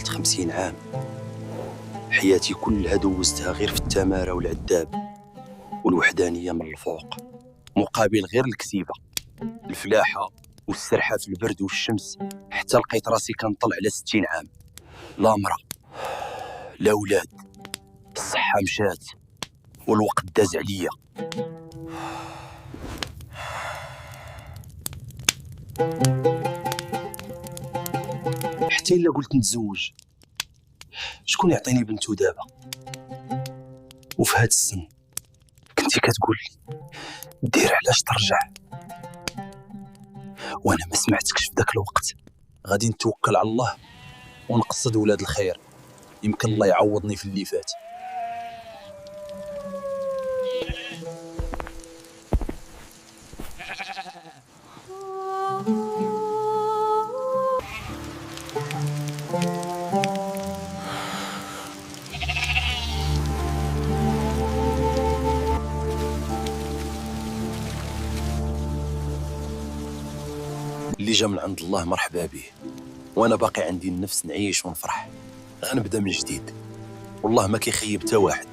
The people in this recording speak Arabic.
كملت 50 عام. حياتي كلها دوزتها غير في التمارة والعذاب والوحدانية من الفوق، مقابل غير الكتيبة، الفلاحة والسرحة في البرد والشمس، حتى لقيت راسي كنطلع على 60 عام. لا مرة، لا ولاد، الصحة مشات والوقت داز عليا. حتى إلا قلت نتزوج، شكون يعطيني بنتو دابا؟ وفي هاد السن كنتي كتقول لي دير علاش ترجع، وانا ما سمعتكش في ذاك الوقت. غادي نتوكل على الله ونقصد ولاد الخير، يمكن الله يعوضني في اللي فات. اللي جا من عند الله مرحبا به، وانا باقي عندي النفس نعيش ونفرح. غنبدا من جديد، والله ما كيخيب تا واحد.